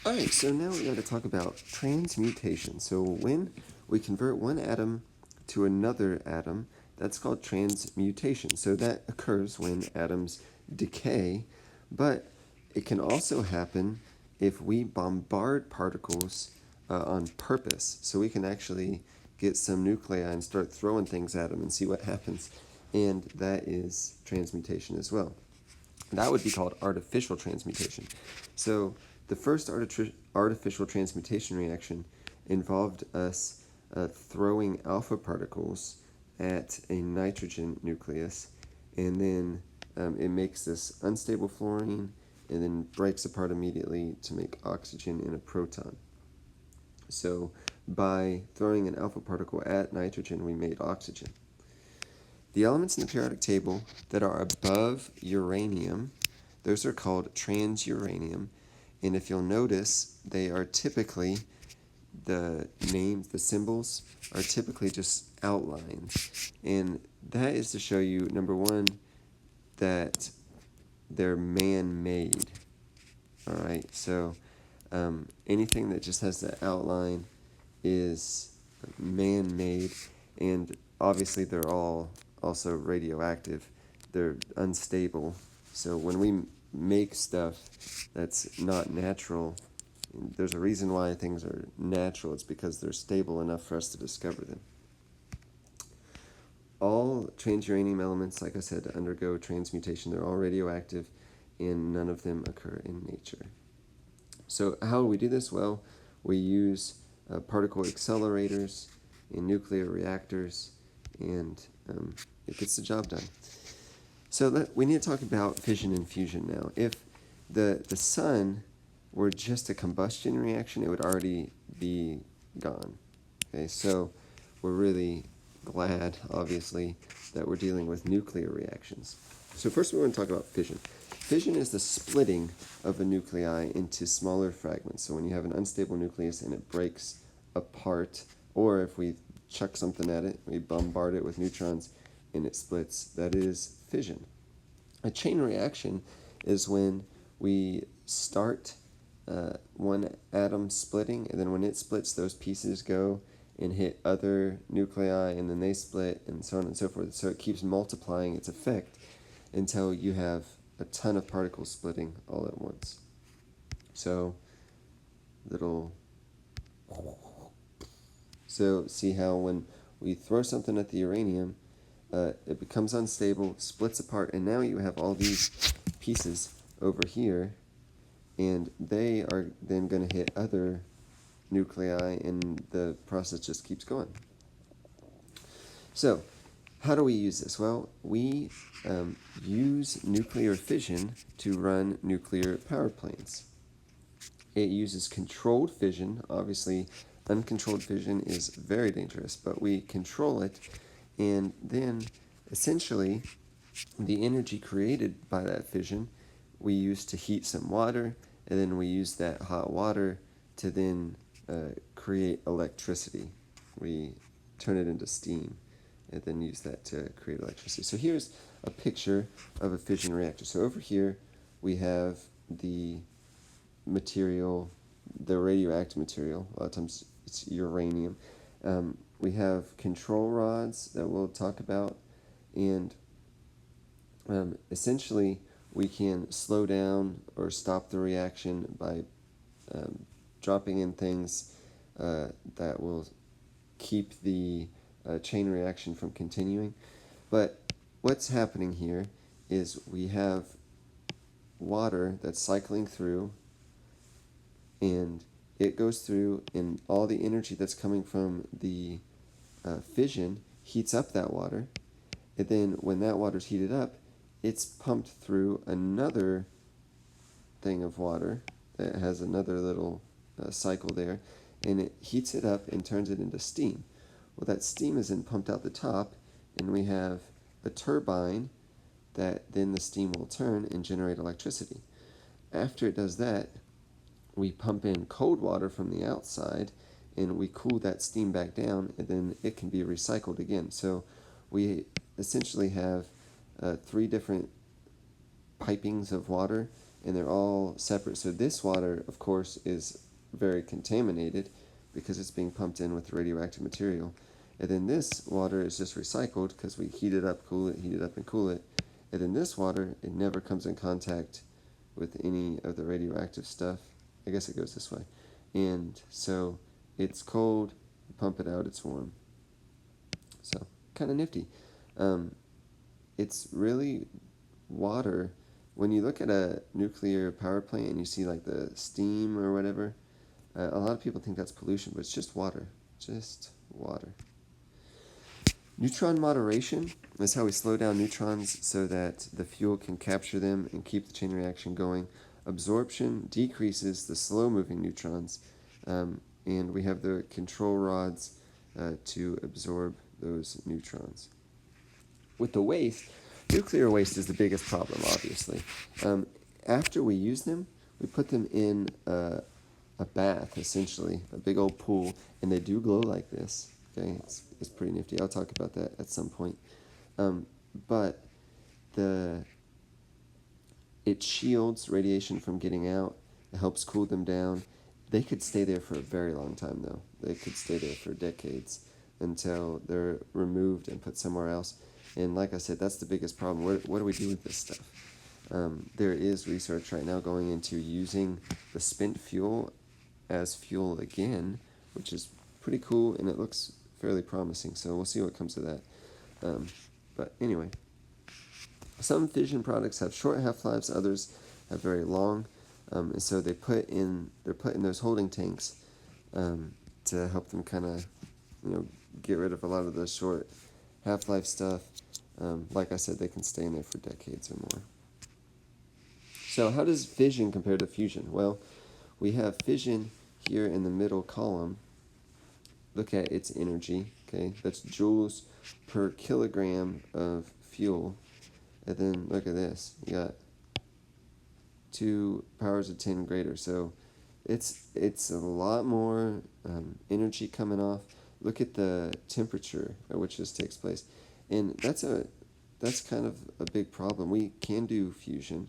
Alright, so now we're going to talk about transmutation. So when we convert one atom to another atom, that's called transmutation. So that occurs when atoms decay, but it can also happen if we bombard particles on purpose. So we can actually get some nuclei and start throwing things at them and see what happens. And that is transmutation as well. That would be called artificial transmutation. So the first artificial transmutation reaction involved us throwing alpha particles at a nitrogen nucleus, and then it makes this unstable fluorine and then breaks apart immediately to make oxygen and a proton. So by throwing an alpha particle at nitrogen, we made oxygen. The elements in the periodic table that are above uranium, those are called transuranium. And if you'll notice, they are typically, the names, the symbols, are typically just outlined. And that is to show you, number one, that they're man-made. All right, so anything that just has the outline is man-made, and obviously they're all also radioactive. They're unstable. So when we make stuff that's not natural, there's a reason why things are natural. It's because they're stable enough for us to discover them. All transuranium elements, like I said, undergo transmutation. They're all radioactive, and none of them occur in nature. So how do we do this? Well, we use particle accelerators in nuclear reactors, and it gets the job done. So we need to talk about fission and fusion now. If the sun were just a combustion reaction, it would already be gone. Okay, so we're really glad, obviously, that we're dealing with nuclear reactions. So first we want to talk about fission. Fission is the splitting of a nuclei into smaller fragments. So when you have an unstable nucleus and it breaks apart, or if we chuck something at it, we bombard it with neutrons and it splits, that is fission. A chain reaction is when we start one atom splitting, and then when it splits, those pieces go and hit other nuclei, and then they split, and so on and so forth. So it keeps multiplying its effect until you have a ton of particles splitting all at once. So see how when we throw something at the uranium, it becomes unstable, splits apart, and now you have all these pieces over here, and they are then going to hit other nuclei, and the process just keeps going. So how do we use this? Well, we use nuclear fission to run nuclear power plants. It uses controlled fission. Obviously, uncontrolled fission is very dangerous, but we control it, and then essentially the energy created by that fission we use to heat some water, and then we use that hot water to then create electricity. We turn it into steam and then use that to create electricity. So here's a picture of a fission reactor. So over here we have the material, the radioactive material. A lot of times it's uranium. We have control rods that we'll talk about, and essentially we can slow down or stop the reaction by dropping in things that will keep the chain reaction from continuing. But what's happening here is we have water that's cycling through, and it goes through, and all the energy that's coming from the fission heats up that water, and then when that water's heated up, it's pumped through another thing of water that has another little cycle there, and it heats it up and turns it into steam. Well, that steam is then pumped out the top, and we have a turbine that then the steam will turn and generate electricity. After it does that, we pump in cold water from the outside, and we cool that steam back down, and then it can be recycled again. So we essentially have 3 different pipings of water, and they're all separate. So this water, of course, is very contaminated because it's being pumped in with radioactive material. And then this water is just recycled because we heat it up, cool it, heat it up, and cool it. And then this water, it never comes in contact with any of the radioactive stuff. I guess it goes this way. And so it's cold, you pump it out, it's warm. So, kind of nifty. It's really water. When you look at a nuclear power plant and you see like the steam or whatever, a lot of people think that's pollution, but it's just water. Just water. Neutron moderation is how we slow down neutrons so that the fuel can capture them and keep the chain reaction going. Absorption decreases the slow-moving neutrons, and we have the control rods to absorb those neutrons. With the waste, nuclear waste is the biggest problem, obviously. After we use them, we put them in a bath, essentially, a big old pool, and they do glow like this. Okay, it's pretty nifty. I'll talk about that at some point. But it shields radiation from getting out. It helps cool them down. They could stay there for a very long time, though. They could stay there for decades until they're removed and put somewhere else. And like I said, that's the biggest problem. What do we do with this stuff? There is research right now going into using the spent fuel as fuel again, which is pretty cool, and it looks fairly promising. So we'll see what comes of that. But anyway, some fission products have short half-lives, others have very long. And so they're put in those holding tanks to help them kind of, get rid of a lot of the short half-life stuff. Like I said, they can stay in there for decades or more. So how does fission compare to fusion? Well, we have fission here in the middle column. Look at its energy, okay? That's joules per kilogram of fuel. And then look at this. You got 2 powers of 10 greater. So it's a lot more energy coming off. Look at the temperature at which this takes place. And that's kind of a big problem. We can do fusion,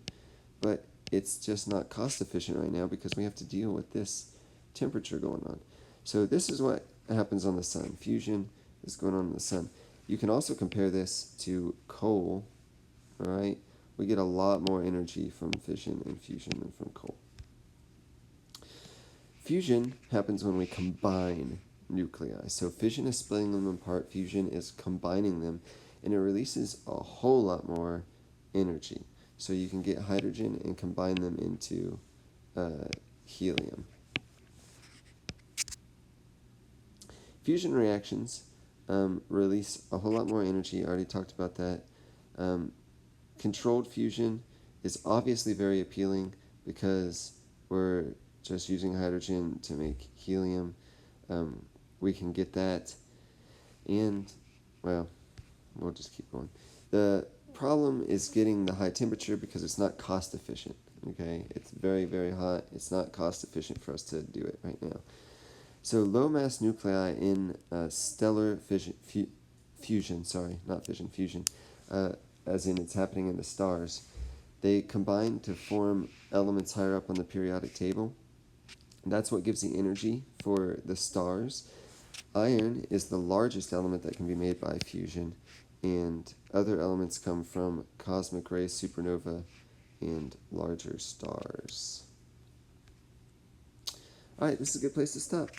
but it's just not cost efficient right now because we have to deal with this temperature going on. So this is what happens on the sun. Fusion is going on in the sun. You can also compare this to coal, all right? We get a lot more energy from fission and fusion than from coal. Fusion happens when we combine nuclei. So fission is splitting them apart, fusion is combining them, and it releases a whole lot more energy. So you can get hydrogen and combine them into helium. Fusion reactions release a whole lot more energy. I already talked about that. Controlled fusion is obviously very appealing because we're just using hydrogen to make helium. We can get that, and, well, we'll just keep going. The problem is getting the high temperature because it's not cost efficient, okay? It's very, very hot. It's not cost efficient for us to do it right now. So low mass nuclei in stellar fusion, as in it's happening in the stars, they combine to form elements higher up on the periodic table. And that's what gives the energy for the stars. Iron is the largest element that can be made by fusion, and other elements come from cosmic ray supernova and larger stars. All right, this is a good place to stop.